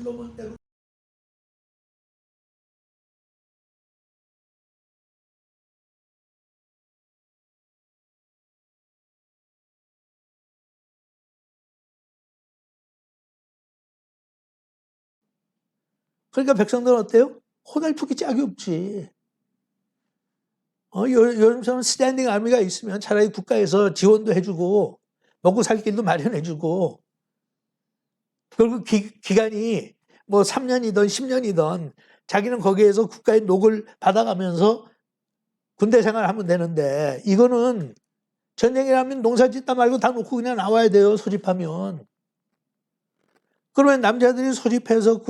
솔로몬 때로 그러니까 백성들은 어때요? 호달프기 짝이 없지. 요즘처럼 스탠딩 아미가 있으면 차라리 국가에서 지원도 해주고 먹고 살 길도 마련해주고 결국 기간이 뭐 3년이든 10년이든 자기는 거기에서 국가의 녹을 받아가면서 군대 생활하면 되는데 이거는 전쟁이라면 농사 짓다 말고 다 놓고 그냥 나와야 돼요. 소집하면. 그러면 남자들이 소집해서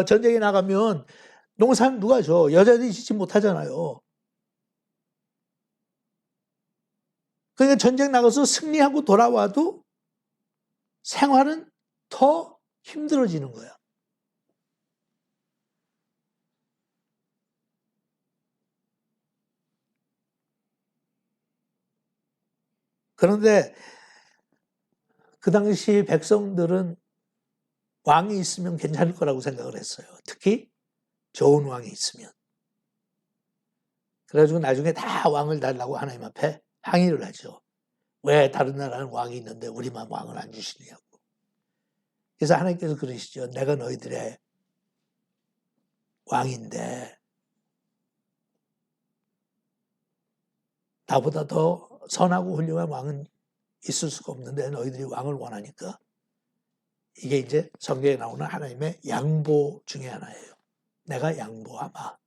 전쟁에 나가면 농사는 누가 줘? 여자들이 짓지 못하잖아요. 그러니까 전쟁 나가서 승리하고 돌아와도 생활은 더 힘들어지는 거야. 그런데 그 당시 백성들은 왕이 있으면 괜찮을 거라고 생각을 했어요. 특히 좋은 왕이 있으면. 그래가지고 나중에 다 왕을 달라고 하나님 앞에 항의를 하죠. 왜 다른 나라는 왕이 있는데 우리만 왕을 안 주시냐고. 그래서 하나님께서 그러시죠. 내가 너희들의 왕인데 나보다 더 선하고 훌륭한 왕은 있을 수가 없는데 너희들이 왕을 원하니까 이게 이제 성경에 나오는 하나님의 양보 중에 하나예요. 내가 양보하마.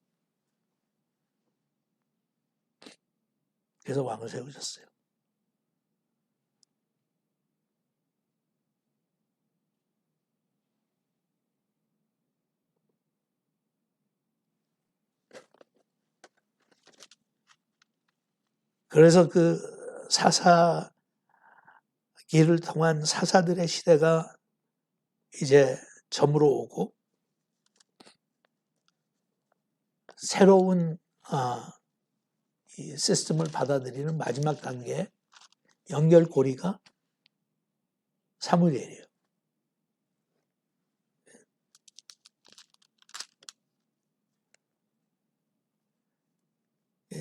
그래서 왕을 세우셨어요. 그래서 그 사사기를 통한 사사들의 시대가 이제 저물어 오고 새로운 이 시스템을 받아들이는 마지막 단계 연결고리가 사무엘이에요.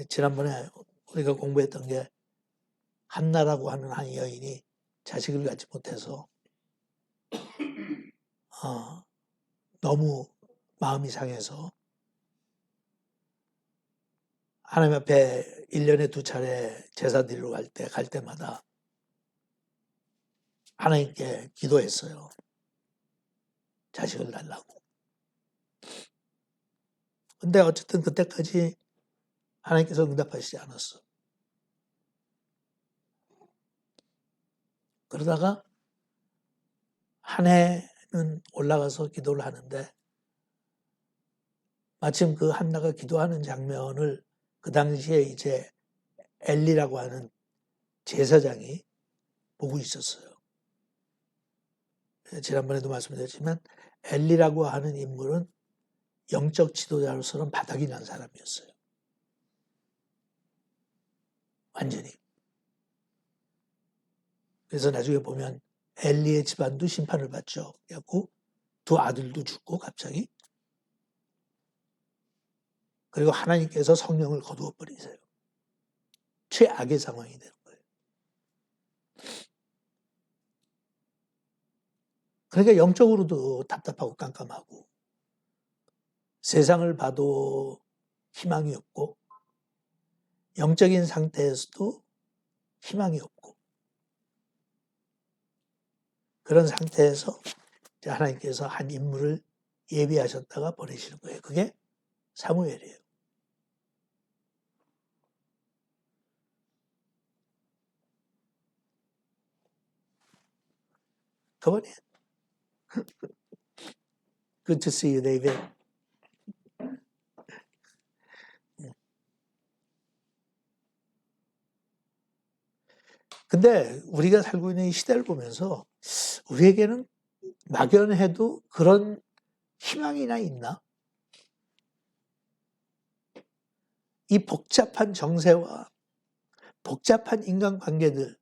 지난번에 우리가 공부했던 게 한나라고 하는 한 여인이 자식을 갖지 못해서 너무 마음이 상해서 하나님 앞에 1년에 2차례 제사 드리러 갈 때마다 하나님께 기도했어요. 자식을 달라고. 근데 어쨌든 그때까지 하나님께서 응답하시지 않았어. 그러다가 한 해는 올라가서 기도를 하는데 마침 그 한나가 기도하는 장면을 그 당시에 이제 엘리라고 하는 제사장이 보고 있었어요. 지난번에도 말씀드렸지만 엘리라고 하는 인물은 영적 지도자로서는 바닥이 난 사람이었어요. 완전히. 그래서 나중에 보면 엘리의 집안도 심판을 받죠. 그래갖고 두 아들도 죽고 갑자기. 그리고 하나님께서 성령을 거두어 버리세요. 최악의 상황이 되는 거예요. 그러니까 영적으로도 답답하고 깜깜하고 세상을 봐도 희망이 없고 영적인 상태에서도 희망이 없고 그런 상태에서 하나님께서 한 인물을 예비하셨다가 보내시는 거예요. 그게 사무엘이에요. Come on in. Good to see you, David. 근데 우리가 살고 있는 이 시대를 보면서 우리에게는 막연해도 그런 희망이나 있나? 이 복잡한 정세와 복잡한 인간관계들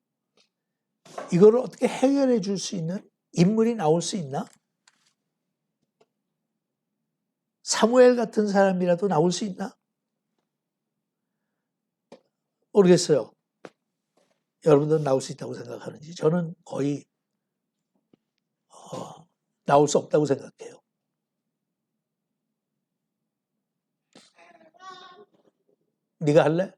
이거를 어떻게 해결해 줄 수 있는 인물이 나올 수 있나? 사무엘 같은 사람이라도 나올 수 있나? 모르겠어요. 여러분들은 나올 수 있다고 생각하는지. 저는 거의 나올 수 없다고 생각해요. 네가 할래?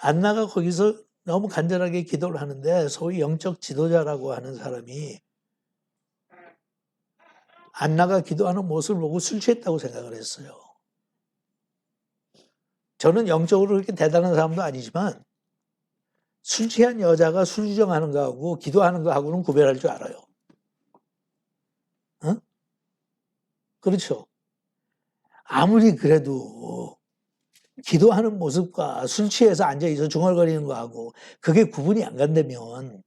안나가 거기서 너무 간절하게 기도를 하는데 소위 영적 지도자라고 하는 사람이 안나가 기도하는 모습을 보고 술 취했다고 생각을 했어요. 저는 영적으로 그렇게 대단한 사람도 아니지만 술 취한 여자가 술 주정하는 거하고 기도하는 거하고는 구별할 줄 알아요. 어? 그렇죠. 아무리 그래도 기도하는 모습과 술 취해서 앉아있어 중얼거리는 거하고 그게 구분이 안 간다면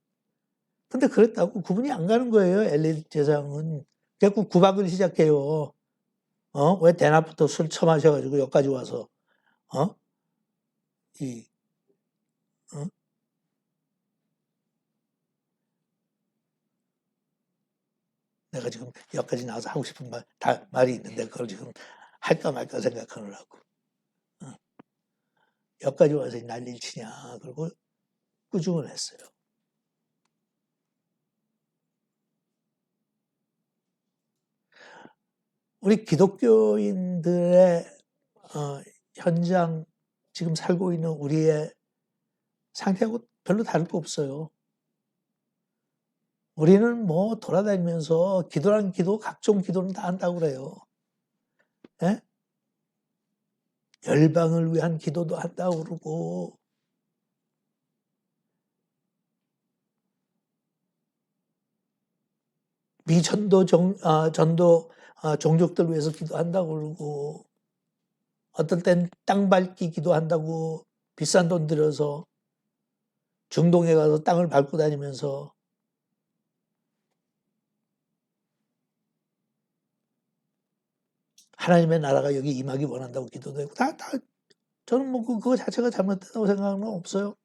근데 그랬다고 구분이 안 가는 거예요. 엘리 제사장은. 그래서 구박을 시작해요. 왜 대낮부터 술 처마셔가지고 여기까지 와서 어? 이 어? 내가 지금 여기까지 나와서 하고 싶은 말이 있는데 그걸 지금 할까 말까 생각하느라고 여기까지 와서 난리를 치냐 그리고 꾸중을 했어요. 우리 기독교인들의 현장 지금 살고 있는 우리의 상태하고 별로 다를 거 없어요. 우리는 뭐 돌아다니면서 기도란 기도, 각종 기도는 다 한다고 그래요. 예? 열방을 위한 기도도 한다고 그러고 미전도 전도 종족들 위해서 기도한다고 그러고 어떨 땐 땅 밟기 기도한다고 비싼 돈 들여서 중동에 가서 땅을 밟고 다니면서 하나님의 나라가 여기 임하기 원한다고 기도도 하고 다 저는 뭐 그거 자체가 잘못됐다고 생각하는 건 없어요.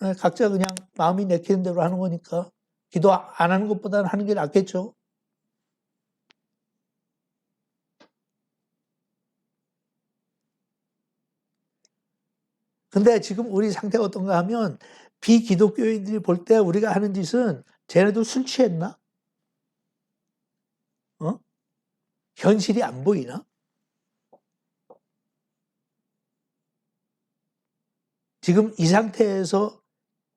네, 각자 그냥 마음이 내키는 대로 하는 거니까 기도 안 하는 것보다는 하는 게 낫겠죠. 근데 지금 우리 상태가 어떤가 하면 비기독교인들이 볼 때 우리가 하는 짓은 쟤네도 술 취했나? 현실이 안 보이나? 지금 이 상태에서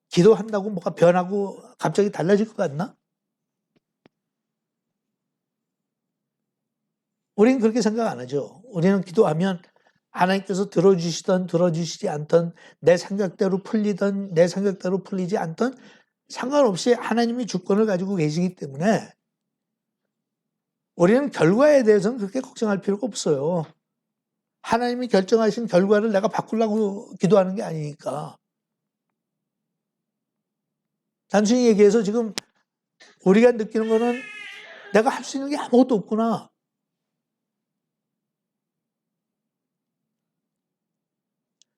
기도한다고 뭐가 변하고 갑자기 달라질 것 같나? 우리는 그렇게 생각 안 하죠. 우리는 기도하면 하나님께서 들어주시던 들어주시지 않던 내 생각대로 풀리던 내 생각대로 풀리지 않던 상관없이 하나님이 주권을 가지고 계시기 때문에 우리는 결과에 대해서는 그렇게 걱정할 필요가 없어요. 하나님이 결정하신 결과를 내가 바꾸려고 기도하는 게 아니니까. 단순히 얘기해서 지금 우리가 느끼는 거는 내가 할 수 있는 게 아무것도 없구나.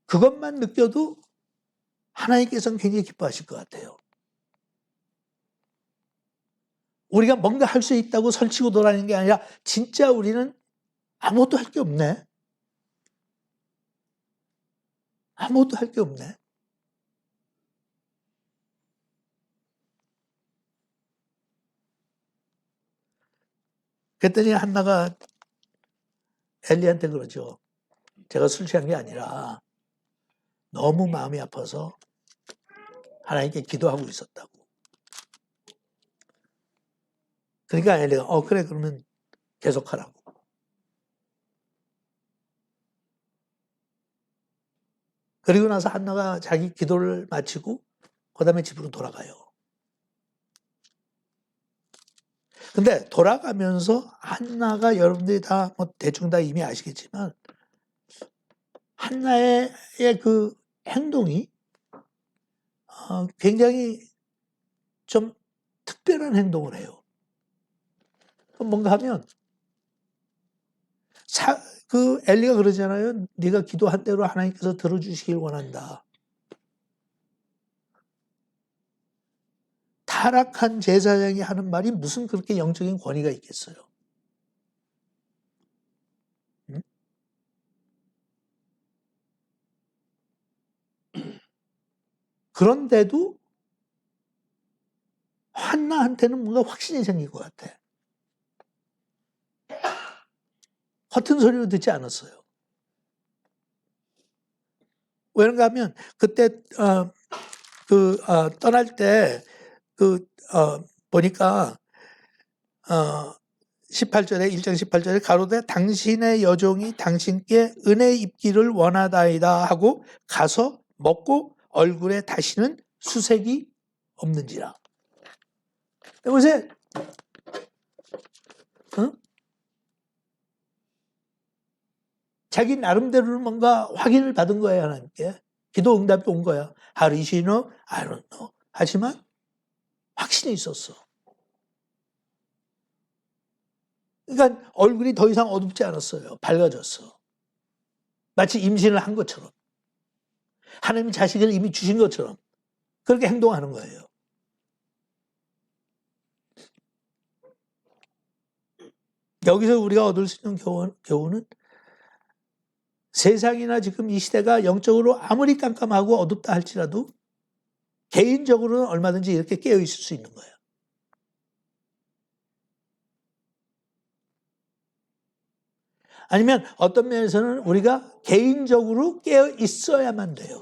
그것만 느껴도 하나님께서는 굉장히 기뻐하실 것 같아요. 우리가 뭔가 할 수 있다고 설치고 돌아다니는 게 아니라 진짜 우리는 아무것도 할 게 없네. 아무것도 할 게 없네. 그랬더니 한나가 엘리한테 그러죠. 제가 술 취한 게 아니라 너무 마음이 아파서 하나님께 기도하고 있었다고. 그러니까 엘리가 그래 그러면 계속하라고. 그리고 나서 한나가 자기 기도를 마치고 그 다음에 집으로 돌아가요. 근데 돌아가면서 한나가 여러분들이 다 뭐 대충 다 이미 아시겠지만 한나의 그 행동이 굉장히 좀 특별한 행동을 해요. 뭔가 하면 그 엘리가 그러잖아요. 네가 기도한 대로 하나님께서 들어주시길 원한다. 타락한 제사장이 하는 말이 무슨 그렇게 영적인 권위가 있겠어요? 응? 그런데도 한나한테는 뭔가 확신이 생긴 것 같아. 허튼 소리로 듣지 않았어요. 왜그런가 하면 그때 떠날 때 보니까 18절에 1장 18절에 가로되 당신의 여종이 당신께 은혜 입기를 원하다이다 하고 가서 먹고 얼굴에 다시는 수색이 없는지라. 보세요. 어? 자기 나름대로는 뭔가 확인을 받은 거예요. 하나님께. 기도 응답이 온 거야. How did she know? I don't know. 하지만 확신이 있었어. 그러니까 얼굴이 더 이상 어둡지 않았어요. 밝아졌어. 마치 임신을 한 것처럼. 하나님 자식을 이미 주신 것처럼 그렇게 행동하는 거예요. 여기서 우리가 얻을 수 있는 교훈은 세상이나 지금 이 시대가 영적으로 아무리 깜깜하고 어둡다 할지라도 개인적으로는 얼마든지 이렇게 깨어 있을 수 있는 거예요. 아니면 어떤 면에서는 우리가 개인적으로 깨어 있어야만 돼요.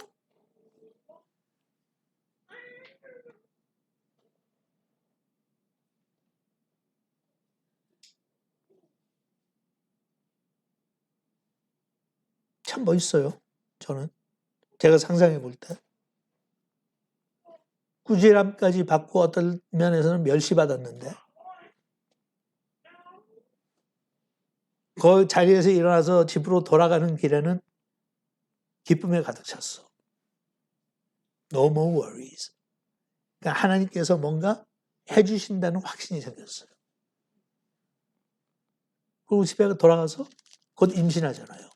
참 멋있어요. 저는 제가 상상해 볼 때 꾸지람까지 받고 어떤 면에서는 멸시받았는데 그 자리에서 일어나서 집으로 돌아가는 길에는 기쁨에 가득 찼어. No more worries. 그러니까 하나님께서 뭔가 해주신다는 확신이 생겼어요. 그리고 집에 돌아가서 곧 임신하잖아요.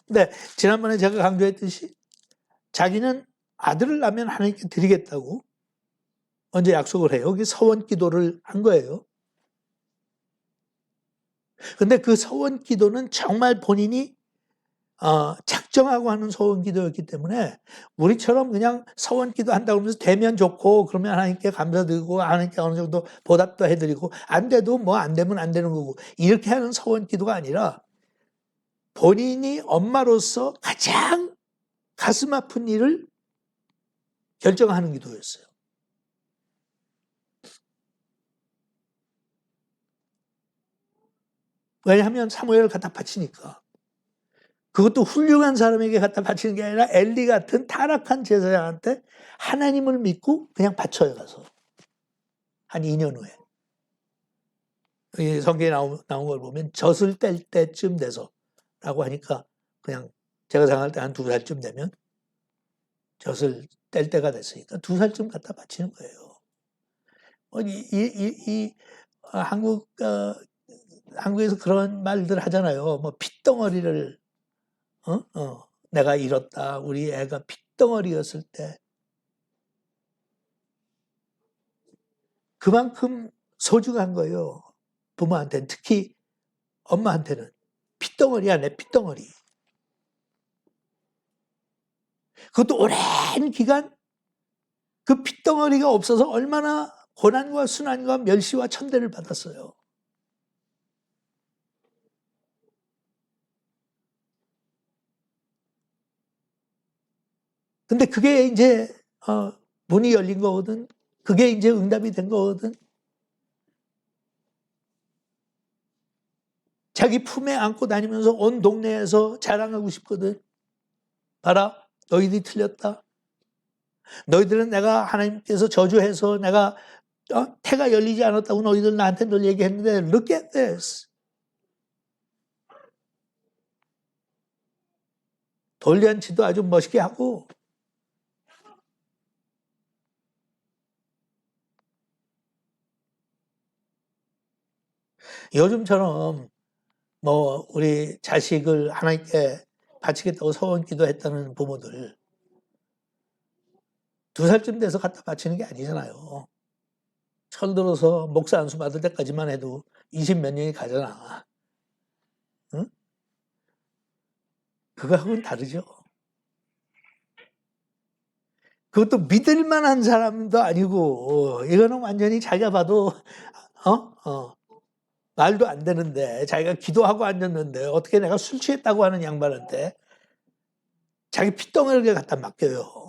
근데 지난번에 제가 강조했듯이 자기는 아들을 낳으면 하나님께 드리겠다고 언제 약속을 해요. 여기 서원 기도를 한 거예요. 근데 그 서원 기도는 정말 본인이 작정하고 하는 서원 기도였기 때문에 우리처럼 그냥 서원 기도 한다고 하면서 되면 좋고 그러면 하나님께 감사드리고 하나님께 어느 정도 보답도 해드리고 안 돼도 뭐 안 되면 안 되는 거고 이렇게 하는 서원 기도가 아니라 본인이 엄마로서 가장 가슴 아픈 일을 결정하는 기도였어요. 왜냐하면 사무엘을 갖다 바치니까. 그것도 훌륭한 사람에게 갖다 바치는 게 아니라 엘리 같은 타락한 제사장한테 하나님을 믿고 그냥 바쳐요 가서. 한 2년 후에. 이 성경에 나온 걸 보면 젖을 뗄 때쯤 돼서라고 하니까 그냥 제가 생각할 때 한 2살쯤 되면 젖을 뗄 때가 됐으니까 2살쯤 갖다 바치는 거예요. 한국에서 그런 말들 하잖아요. 뭐 핏덩어리를 내가 잃었다. 우리 애가 핏덩어리였을 때 그만큼 소중한 거예요. 부모한테는 특히 엄마한테는 핏덩어리야 내 핏덩어리. 그것도 오랜 기간 그 핏덩어리가 없어서 얼마나 고난과 순환과 멸시와 천대를 받았어요. 근데 그게 이제 문이 열린 거거든. 그게 이제 응답이 된 거거든. 자기 품에 안고 다니면서 온 동네에서 자랑하고 싶거든. 봐라, 너희들이 틀렸다. 너희들은 내가 하나님께서 저주해서 내가 태가 열리지 않았다고 너희들 나한테 늘 얘기했는데 look at this. 돌잔치도 아주 멋있게 하고 요즘처럼 뭐 우리 자식을 하나님께 바치겠다고 소원 기도했다는 부모들 2살쯤 돼서 갖다 바치는 게 아니잖아요. 철들어서 목사 안수 받을 때까지만 해도 20 몇 년이 가잖아. 응? 그거하고는 다르죠. 그것도 믿을 만한 사람도 아니고 이거는 완전히 자기가 봐도 말도 안 되는데 자기가 기도하고 앉았는데 어떻게 내가 술 취했다고 하는 양반한테 자기 핏덩어리를 갖다 맡겨요.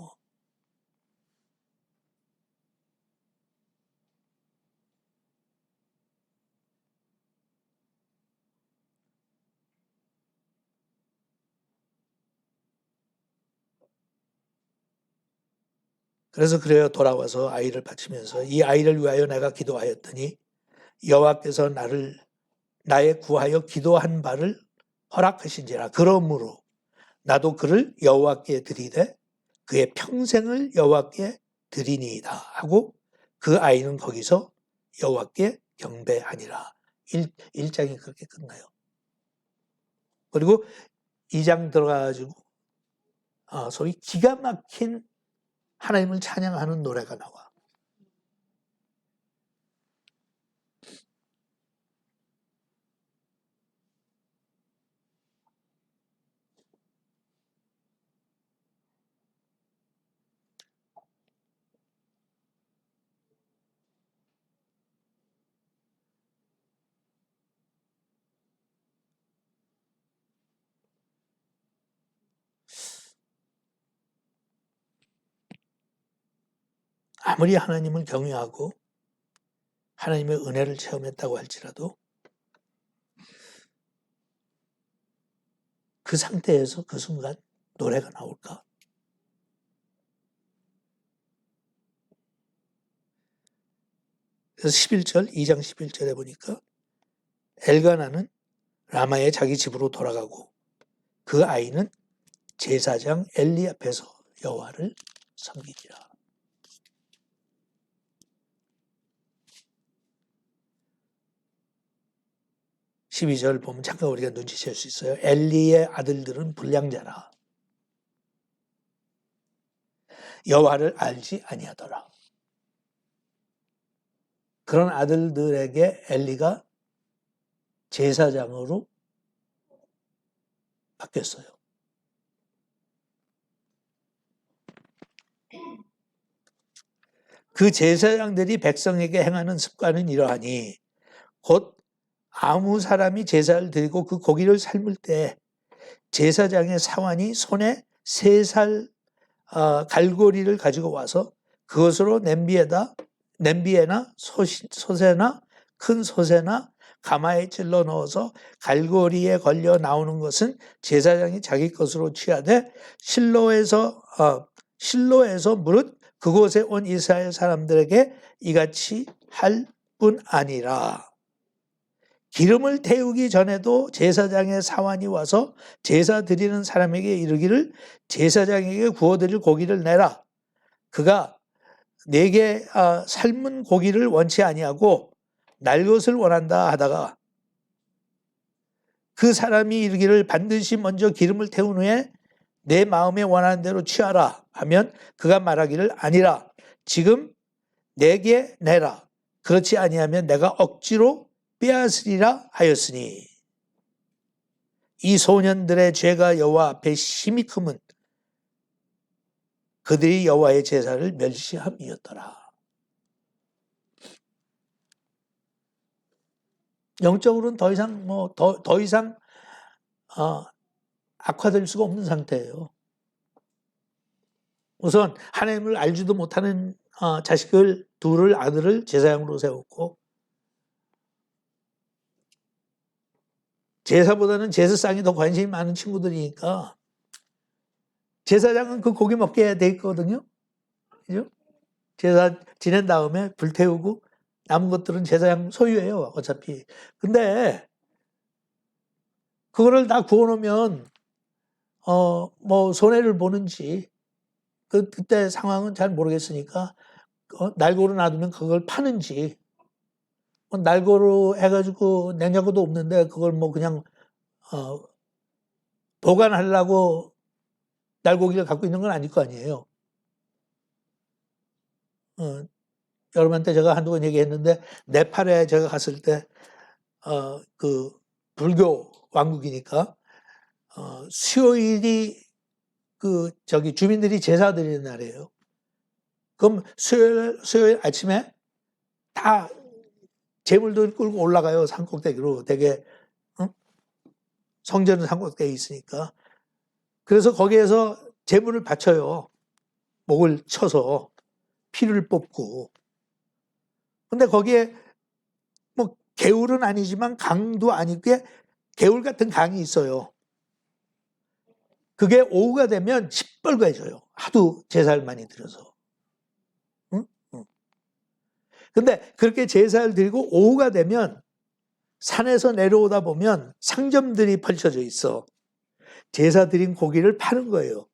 그래서 그래요. 돌아와서 아이를 바치면서 이 아이를 위하여 내가 기도하였더니 여호와께서 나의 구하여 기도한 바를 허락하신지라. 그러므로 나도 그를 여호와께 드리되 그의 평생을 여호와께 드리니이다 하고 그 아이는 거기서 여호와께 경배하니라. 1장이 그렇게 끝나요. 그리고 2장 들어가가지고 소위 기가 막힌 하나님을 찬양하는 노래가 나와. 아무리 하나님을 경외하고 하나님의 은혜를 체험했다고 할지라도 그 상태에서 그 순간 노래가 나올까? 그래서 11절, 2장 11절에 보니까 엘가나는 라마의 자기 집으로 돌아가고 그 아이는 제사장 엘리 앞에서 여호와를 섬기니라. 12절 보면 잠깐 우리가 눈치챌 수 있어요. 엘리의 아들들은 불량자라. 여호와를 알지 아니하더라. 그런 아들들에게 엘리가 제사장으로 바뀌었어요. 그 제사장들이 백성에게 행하는 습관은 이러하니 곧 아무 사람이 제사를 드리고 그 고기를 삶을 때 제사장의 사환이 손에 3살 갈고리를 가지고 와서 그것으로 냄비에나 솥에나 큰 솥에나 가마에 찔러 넣어서 갈고리에 걸려 나오는 것은 제사장이 자기 것으로 취하되 실로에서 무릇 그곳에 온 이스라엘 사람들에게 이같이 할 뿐 아니라 기름을 태우기 전에도 제사장의 사환이 와서 제사 드리는 사람에게 이르기를 제사장에게 구워드릴 고기를 내라. 그가 내게 삶은 고기를 원치 아니하고 날 것을 원한다 하다가 그 사람이 이르기를 반드시 먼저 기름을 태운 후에 내 마음에 원하는 대로 취하라 하면 그가 말하기를 아니라 지금 내게 내라. 그렇지 아니하면 내가 억지로 빼앗으리라 하였으니 이 소년들의 죄가 여호와 앞에 심히 크면 그들이 여호와의 제사를 멸시함이었더라. 영적으로는 더 이상 악화될 수가 없는 상태예요. 우선 하나님을 알지도 못하는 자식을 둘을 아들을 제사장으로 세웠고 제사보다는 제사상이 더 관심이 많은 친구들이니까 제사장은 그 고기 먹게 돼 있거든요. 그죠? 제사 지낸 다음에 불 태우고 남은 것들은 제사장 소유예요. 어차피. 근데 그거를 다 구워놓으면 뭐 손해를 보는지 그때 상황은 잘 모르겠으니까 날고로 놔두면 그걸 파는지 날고로 해가지고 냉장고도 없는데 그걸 뭐 그냥 보관하려고 날고기를 갖고 있는 건 아닐 거 아니에요. 여러분한테 제가 한두 번 얘기했는데 네팔에 제가 갔을 때 그 불교 왕국이니까 수요일이 그 저기 주민들이 제사 드리는 날이에요. 그럼 수요일 아침에 다 재물들 끌고 올라가요. 산꼭대기로. 되게 성전은 산꼭대기에 있으니까. 그래서 거기에서 재물을 바쳐요. 목을 쳐서 피를 뽑고. 근데 거기에 뭐 개울은 아니지만 강도 아니게 개울 같은 강이 있어요. 그게 오후가 되면 시뻘개져요. 하도 제사를 많이 드려서. 응? 응. 근데 그렇게 제사를 드리고 오후가 되면 산에서 내려오다 보면 상점들이 펼쳐져 있어. 제사 드린 고기를 파는 거예요.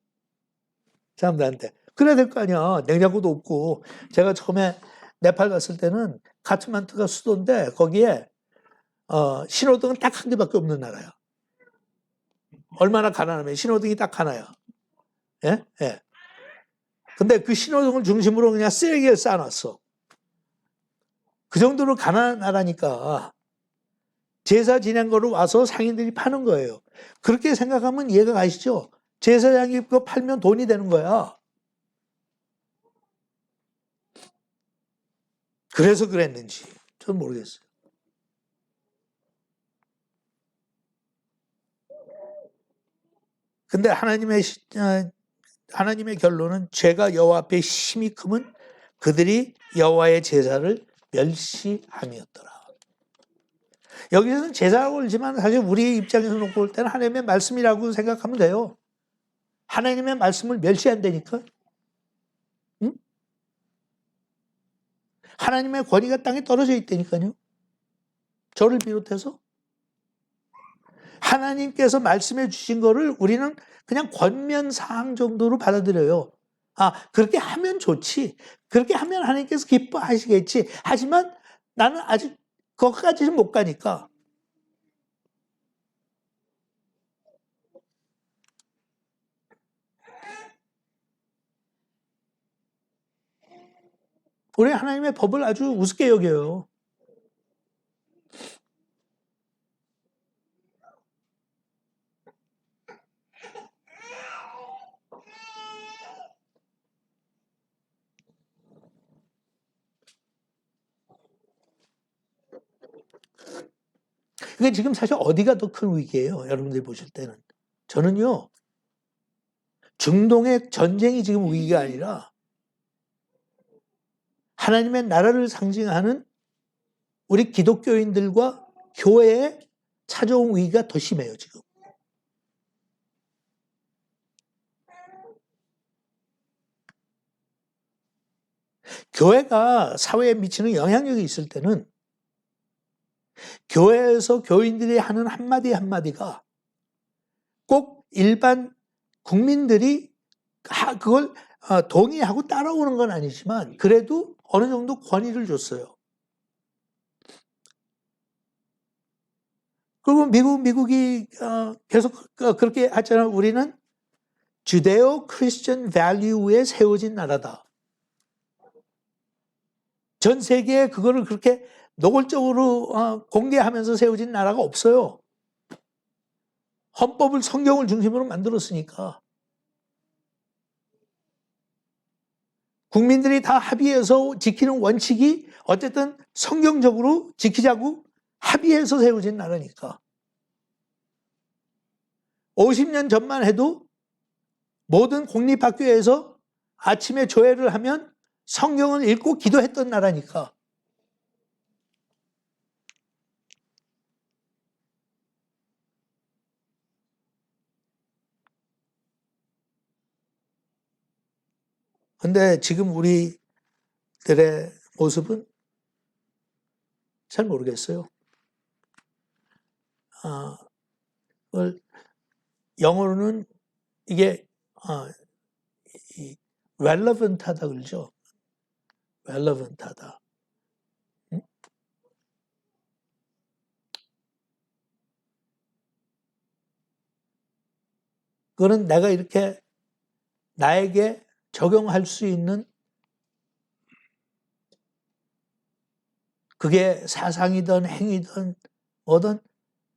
사람들한테. 그래야 될 거 아니야. 냉장고도 없고. 제가 처음에 네팔 갔을 때는 카트만두가 수도인데 거기에 신호등은 딱 한 개밖에 없는 나라야. 얼마나 가난하면 신호등이 딱 하나야. 예? 예. 근데 그 신호등을 중심으로 그냥 쓰레기를 쌓아놨어. 그 정도로 가난한 나라니까 제사 지낸 거로 와서 상인들이 파는 거예요. 그렇게 생각하면 이해가 가시죠? 제사장이 그거 팔면 돈이 되는 거야. 그래서 그랬는지 저는 모르겠어요. 근데 하나님의 결론은 죄가 여호와 앞에 심히 크면 그들이 여호와의 제사를 멸시함이었더라. 여기서는 제사라고 그러지만 사실 우리 입장에서 놓고 볼 때는 하나님의 말씀이라고 생각하면 돼요. 하나님의 말씀을 멸시한다니까. 응? 하나님의 권위가 땅에 떨어져 있다니까요. 저를 비롯해서. 하나님께서 말씀해 주신 거를 우리는 그냥 권면사항 정도로 받아들여요. 그렇게 하면 좋지. 그렇게 하면 하나님께서 기뻐하시겠지. 하지만 나는 아직 거기까지는 못 가니까. 우리 하나님의 법을 아주 우습게 여겨요. 그게 지금 사실 어디가 더 큰 위기예요? 여러분들이 보실 때는. 저는요. 중동의 전쟁이 지금 위기가 아니라 하나님의 나라를 상징하는 우리 기독교인들과 교회에 찾아온 위기가 더 심해요, 지금. 교회가 사회에 미치는 영향력이 있을 때는 교회에서 교인들이 하는 한마디 한마디가 꼭 일반 국민들이 그걸 동의하고 따라오는 건 아니지만 그래도 어느 정도 권위를 줬어요. 그리고 미국이 계속 그렇게 하잖아요. 우리는 주데오 크리스천 밸류에 세워진 나라다. 전 세계에 그거를 그렇게 노골적으로 공개하면서 세워진 나라가 없어요. 헌법을 성경을 중심으로 만들었으니까. 국민들이 다 합의해서 지키는 원칙이 어쨌든 성경적으로 지키자고 합의해서 세워진 나라니까. 50년 전만 해도 모든 공립학교에서 아침에 조회를 하면 성경을 읽고 기도했던 나라니까. 근데 지금 우리들의 모습은 잘 모르겠어요. 영어로는 이게 relevant하다 그러죠. relevant하다. 그거는 내가 이렇게 나에게 적용할 수 있는 그게 사상이든 행위든 뭐든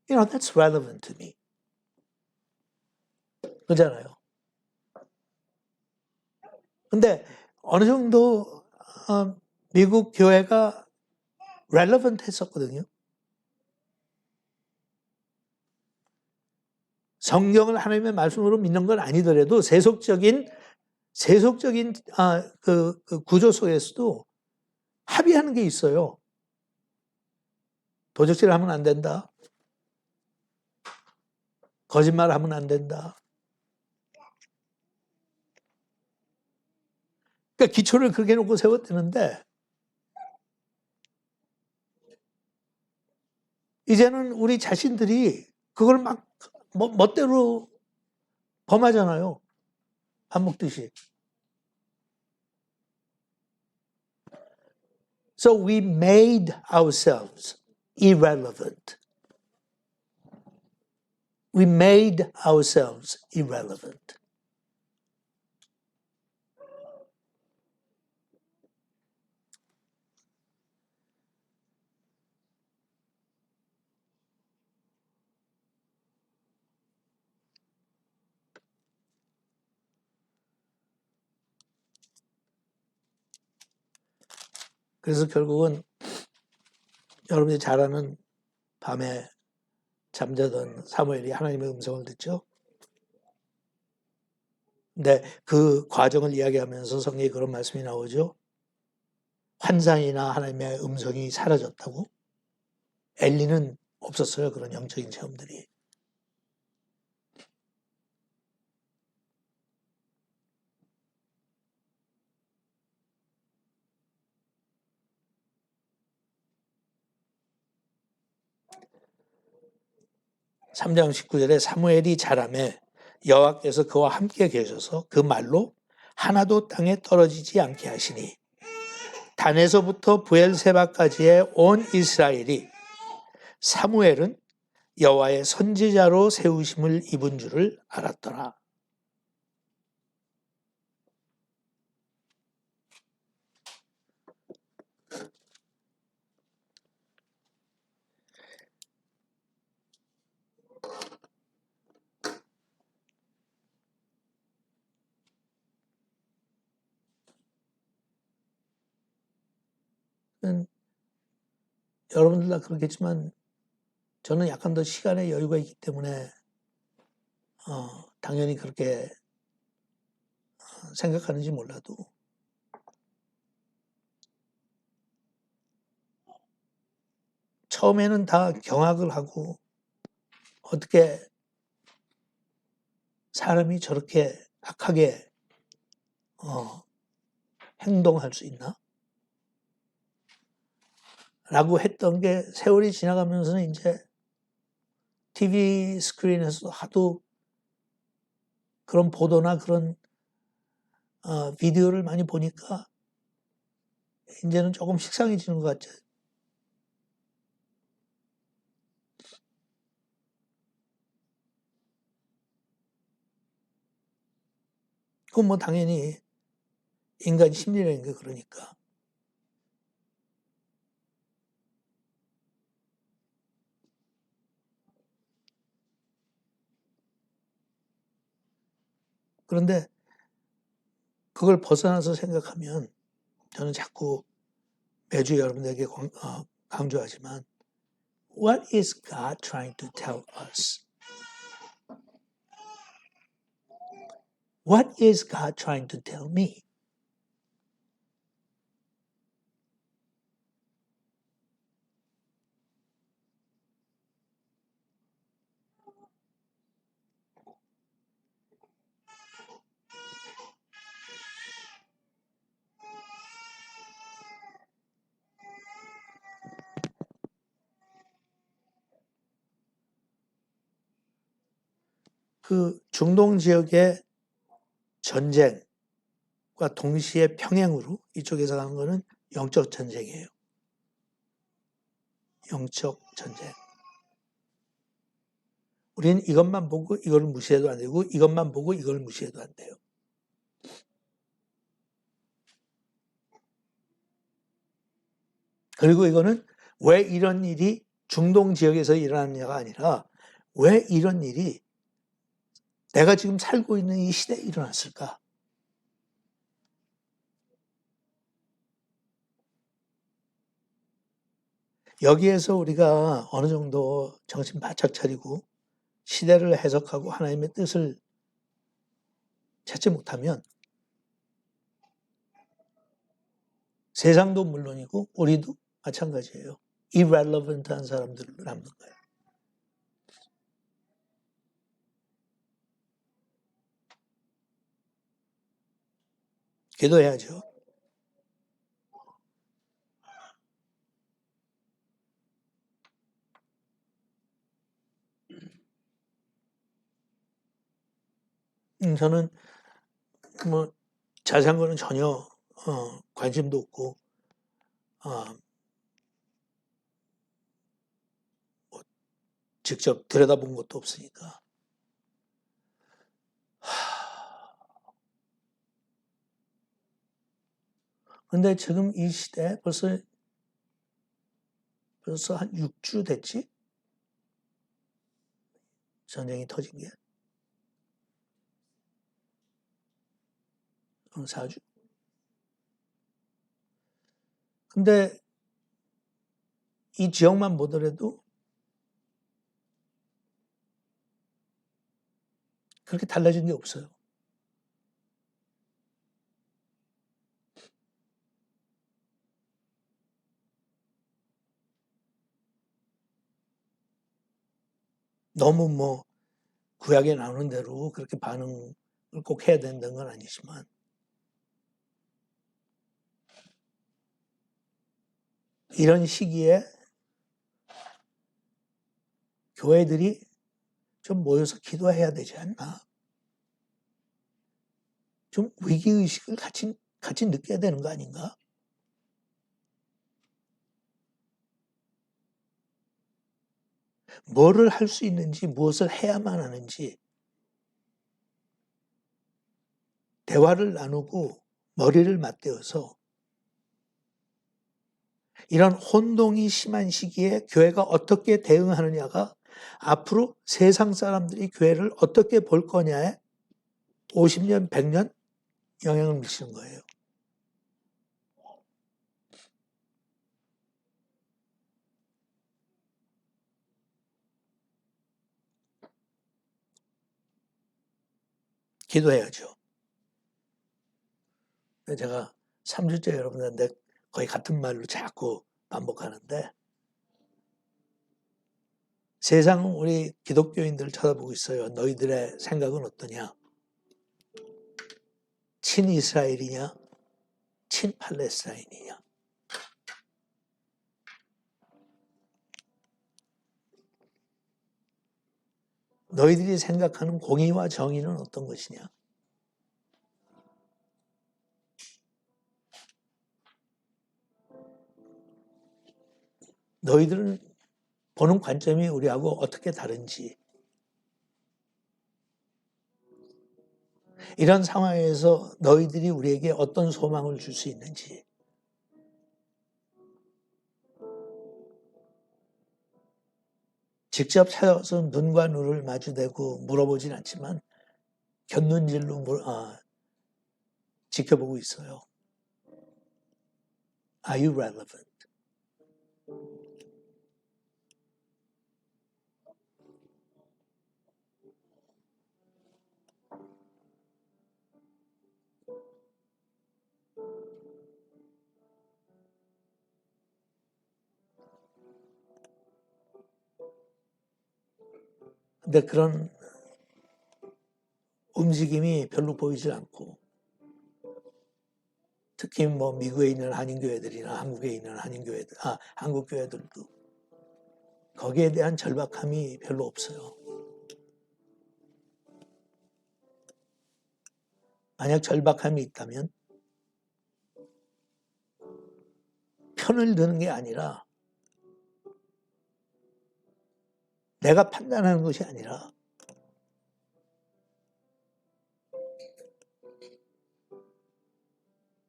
that's relevant to me. 그잖아요. 근데 어느 정도 미국 교회가 relevant 했었거든요. 성경을 하나님의 말씀으로 믿는 건 아니더라도 세속적인 그 구조 속에서도 합의하는 게 있어요. 도적질을 하면 안 된다. 거짓말하면 안 된다. 그러니까 기초를 그렇게 놓고 세웠다는데 이제는 우리 자신들이 그걸 막 멋대로 범하잖아요. 밥 먹듯이. So we made ourselves irrelevant. We made ourselves irrelevant. 그래서 결국은 여러분이 잘 아는 밤에 잠자던 사무엘이 하나님의 음성을 듣죠. 근데 그 과정을 이야기하면서 성경에 그런 말씀이 나오죠. 환상이나 하나님의 음성이 사라졌다고. 엘리는 없었어요. 그런 영적인 체험들이. (3장 19절에) 사무엘이 자라매 여호와께서 그와 함께 계셔서 그 말로 하나도 땅에 떨어지지 않게 하시니 단에서부터 부엘세바까지의 온 이스라엘이 사무엘은 여호와의 선지자로 세우심을 입은 줄을 알았더라. 여러분들 다 그렇겠지만 저는 약간 더 시간의 여유가 있기 때문에 당연히 그렇게 생각하는지 몰라도 처음에는 다 경악을 하고 어떻게 사람이 저렇게 악하게 행동할 수 있나? 라고 했던 게 세월이 지나가면서는 이제 TV 스크린에서 하도 그런 보도나 그런 비디오를 많이 보니까 이제는 조금 식상해지는 것 같죠. 그건 뭐 당연히 인간 심리라는 게 그러니까. 그런데 그걸 벗어나서 생각하면 저는 자꾸 매주 여러분들에게 강조하지만 What is God trying to tell us? What is God trying to tell me? 그 중동 지역의 전쟁과 동시에 평행으로 이쪽에서 가는 거는 영적 전쟁이에요. 영적 전쟁. 우리는 이것만 보고 이걸 무시해도 안 되고 이것만 보고 이걸 무시해도 안 돼요. 그리고 이거는 왜 이런 일이 중동 지역에서 일어났냐가 아니라 왜 이런 일이 내가 지금 살고 있는 이 시대에 일어났을까? 여기에서 우리가 어느 정도 정신 바짝 차리고 시대를 해석하고 하나님의 뜻을 찾지 못하면 세상도 물론이고 우리도 마찬가지예요. irrelevant한 사람들로 남는 거예요. 기도해야죠. 저는 뭐 자세한 거는 전혀 관심도 없고 뭐 직접 들여다본 것도 없으니까. 근데 지금 이 시대에 벌써 한 6주 됐지? 전쟁이 터진 게. 4주. 근데 이 지역만 보더라도 그렇게 달라진 게 없어요. 너무 뭐 구약에 나오는 대로 그렇게 반응을 꼭 해야 된다는 건 아니지만 이런 시기에 교회들이 좀 모여서 기도해야 되지 않나? 좀 위기의식을 같이 느껴야 되는 거 아닌가? 뭐를 할 수 있는지, 무엇을 해야만 하는지 대화를 나누고 머리를 맞대어서 이런 혼동이 심한 시기에 교회가 어떻게 대응하느냐가 앞으로 세상 사람들이 교회를 어떻게 볼 거냐에 50년, 100년 영향을 미치는 거예요. 기도해야죠. 제가 3주째 여러분들한테 거의 같은 말로 자꾸 반복하는데 세상은 우리 기독교인들을 쳐다보고 있어요. 너희들의 생각은 어떠냐? 친이스라엘이냐? 친팔레스타인이냐? 너희들이 생각하는 공의와 정의는 어떤 것이냐? 너희들은 보는 관점이 우리하고 어떻게 다른지 이런 상황에서 너희들이 우리에게 어떤 소망을 줄 수 있는지 직접 찾아와서 눈과 눈을 마주대고 물어보진 않지만 곁눈질로 지켜보고 있어요. Are you relevant? 근데 그런 움직임이 별로 보이질 않고 특히 뭐 미국에 있는 한인교회들이나 한국에 있는 한국 교회들도 거기에 대한 절박함이 별로 없어요. 만약 절박함이 있다면 편을 드는 게 아니라 내가 판단하는 것이 아니라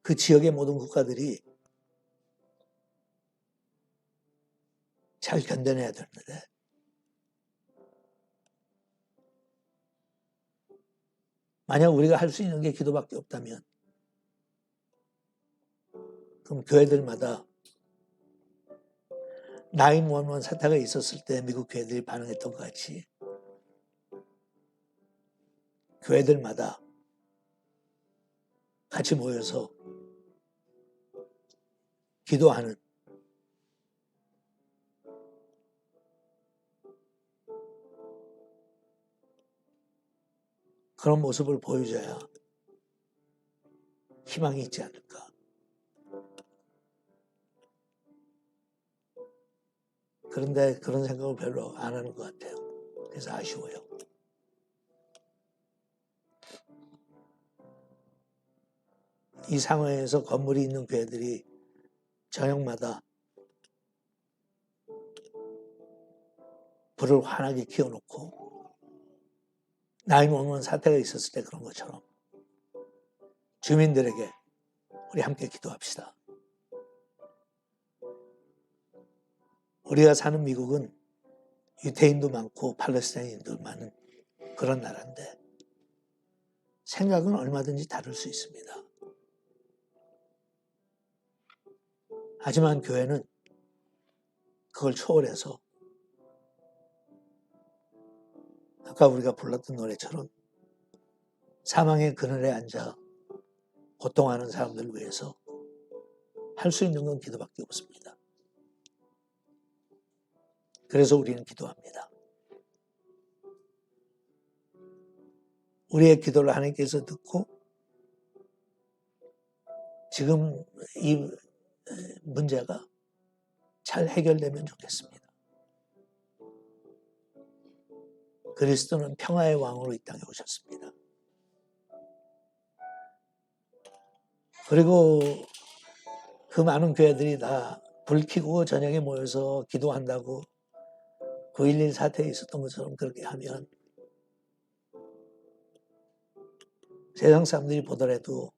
그 지역의 모든 국가들이 잘 견뎌내야 되는데 만약 우리가 할 수 있는 게 기도밖에 없다면 그럼 교회들마다 911 사태가 있었을 때 미국 교회들이 반응했던 것 같이 교회들마다 같이 모여서 기도하는 그런 모습을 보여줘야 희망이 있지 않을까. 그런데 그런 생각을 별로 안 하는 것 같아요. 그래서 아쉬워요. 이 상황에서 건물이 있는 교회들이 저녁마다 불을 환하게 키워놓고 911 사태가 있었을 때 그런 것처럼 주민들에게 우리 함께 기도합시다. 우리가 사는 미국은 유태인도 많고 팔레스타인인도 많은 그런 나라인데 생각은 얼마든지 다를 수 있습니다. 하지만 교회는 그걸 초월해서 아까 우리가 불렀던 노래처럼 사망의 그늘에 앉아 고통하는 사람들을 위해서 할 수 있는 건 기도밖에 없습니다. 그래서 우리는 기도합니다. 우리의 기도를 하나님께서 듣고 지금 이 문제가 잘 해결되면 좋겠습니다. 그리스도는 평화의 왕으로 이 땅에 오셨습니다. 그리고 그 많은 교회들이 다 불 켜고 저녁에 모여서 기도한다고 9.11 사태에 있었던 것처럼 그렇게 하면 세상 사람들이 보더라도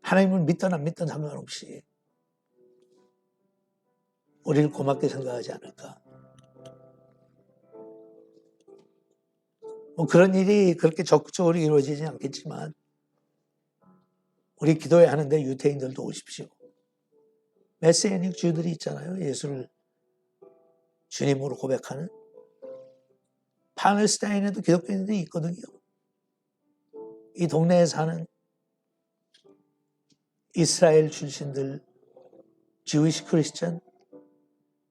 하나님을 믿든 안 믿든 상관없이 우리를 고맙게 생각하지 않을까. 뭐 그런 일이 그렇게 적극적으로 이루어지지 않겠지만 우리 기도회 하는데 유태인들도 오십시오. 메시아닉 주들이 있잖아요. 예수를 주님으로 고백하는. 팔레스타인에도 기독교인들이 있거든요. 이 동네에 사는 이스라엘 출신들, Jewish Christian,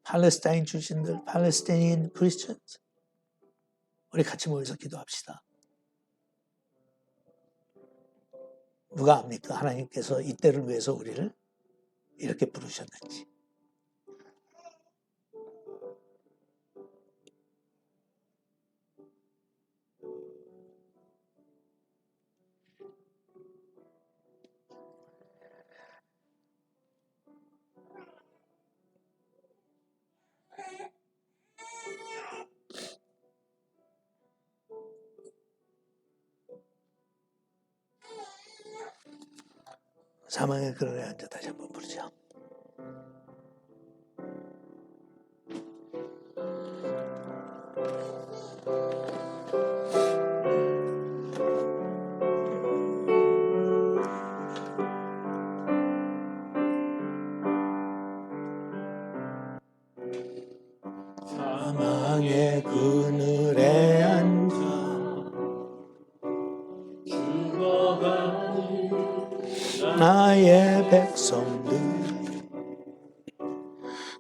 팔레스타인 출신들, 팔레스타인 크리스천, 우리 같이 모여서 기도합시다. 누가 압니까? 하나님께서 이때를 위해서 우리를 이렇게 부르셨는지. 사망의 그늘에 앉아 다시 한번 부르죠. 사망의 그늘에 앉아 죽어가는 나의 백성들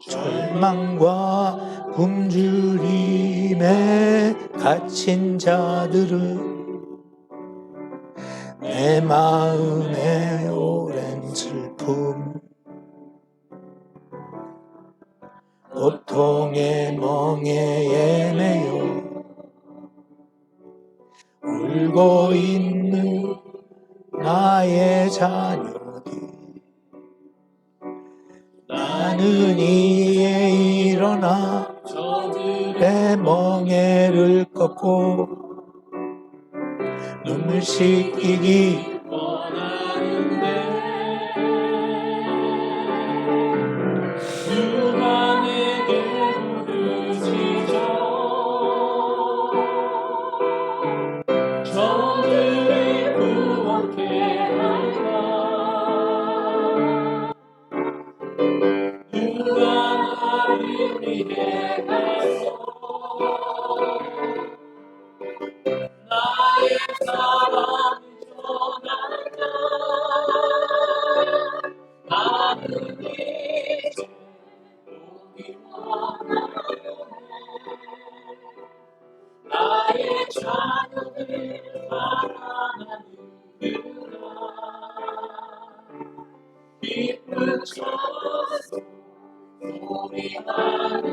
절망과 굶주림에 갇힌 자들은 내 마음의 오랜 슬픔 고통의 멍에에 매여 울고 있는 나의 자녀들 나는 이에 일어나 저들의 멍에를 꺾고 눈물 씻기기 원하는데 누가 내게 부르시죠. 저들을 구원케 하라. 누가 나를 위해 가서 나의 사랑을 전한다. 나는 이제 보기 원하네. 나의 자녀들 사랑하는구나. 기쁜 첫 소리나는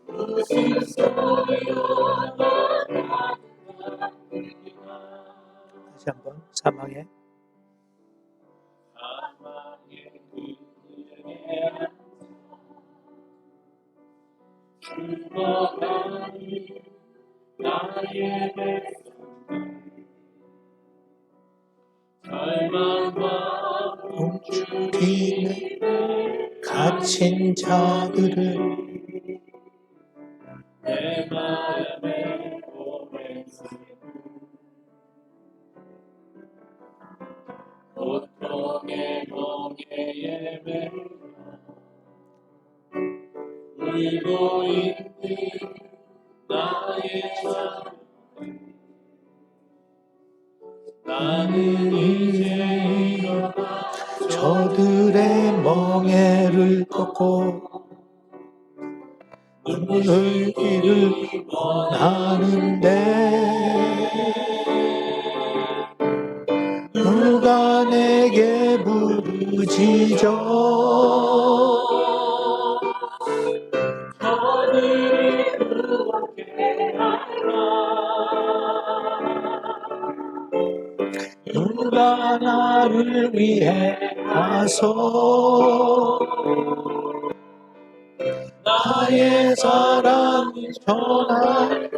웃음소리로 나가는구나. 다시 한번 사망의 그늘에 죽어가는 나의 백성들 절망과 움츠림에 갇힌 자들을 내 마음에 오랜 고통의 멍에 매여 울고 있는 나의 자녀 나는 이제 일어나 저들의 멍에를 꺾고 눈물 흘기를 원하는데 누가 내게 부르짖어 저들을 구원케 하라. 누가 나를 위해 가서 나의 사랑을 전할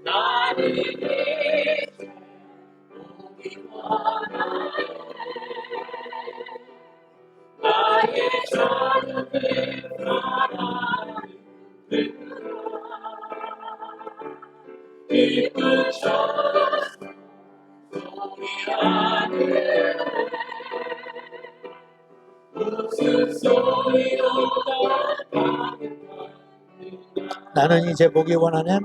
나는 이제 보기 원하네. 나의 자녀들 사랑하는구나. 기쁜 첫 소리하는 웃음소리로 나가는구나. 나는 이제 보기 원하네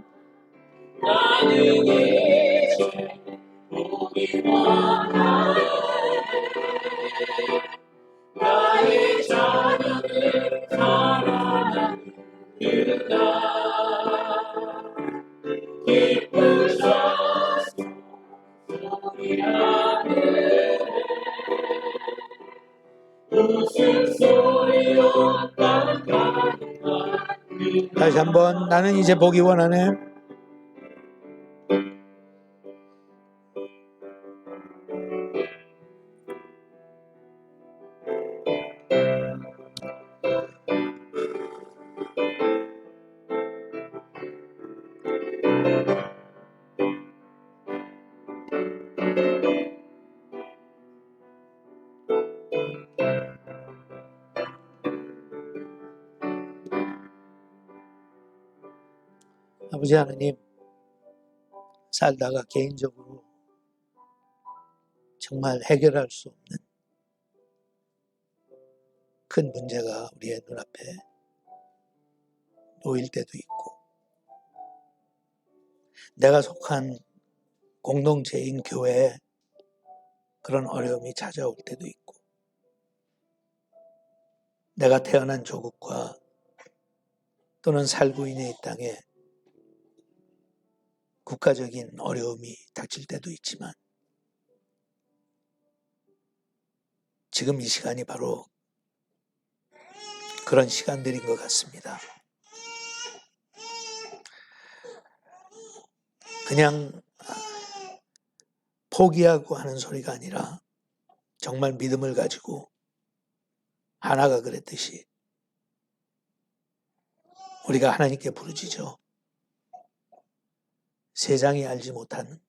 나는 이제 보기 원하네. 나의 자녀들 사랑하는구나. 기쁜 첫 소리하네. 웃음소리로 나가는구나. 다시 한번 나는 이제 보기 원하네 아버지 하나님 살다가 개인적으로 정말 해결할 수 없는 큰 문제가 우리의 눈앞에 놓일 때도 있고 내가 속한 공동체인 교회에 그런 어려움이 찾아올 때도 있고 내가 태어난 조국과 또는 살고 있는 이 땅에 국가적인 어려움이 닥칠 때도 있지만 지금 이 시간이 바로 그런 시간들인 것 같습니다. 그냥 포기하고 하는 소리가 아니라 정말 믿음을 가지고 하나가 그랬듯이 우리가 하나님께 부르짖어 세상이 알지 못하는,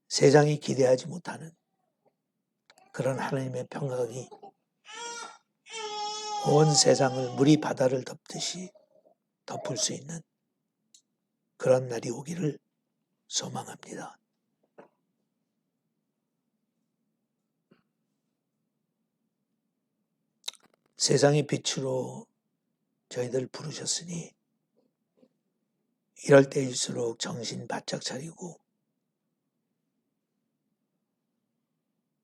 세상이 기대하지 못하는 그런 하나님의 평강이 온 세상을 물이 바다를 덮듯이 덮을 수 있는 그런 날이 오기를 소망합니다. 세상의 빛으로 저희들 부르셨으니 이럴 때일수록 정신 바짝 차리고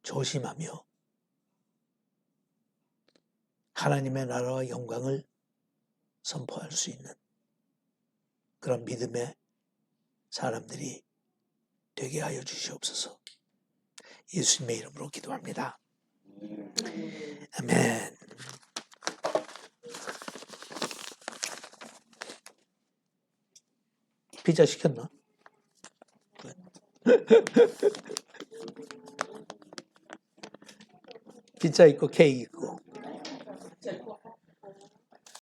조심하며 하나님의 나라와 영광을 선포할 수 있는 그런 믿음의 사람들이 되게 하여 주시옵소서. 예수님의 이름으로 기도합니다. 아멘. 피자 시켰나? 피자 있고 케이크 있고.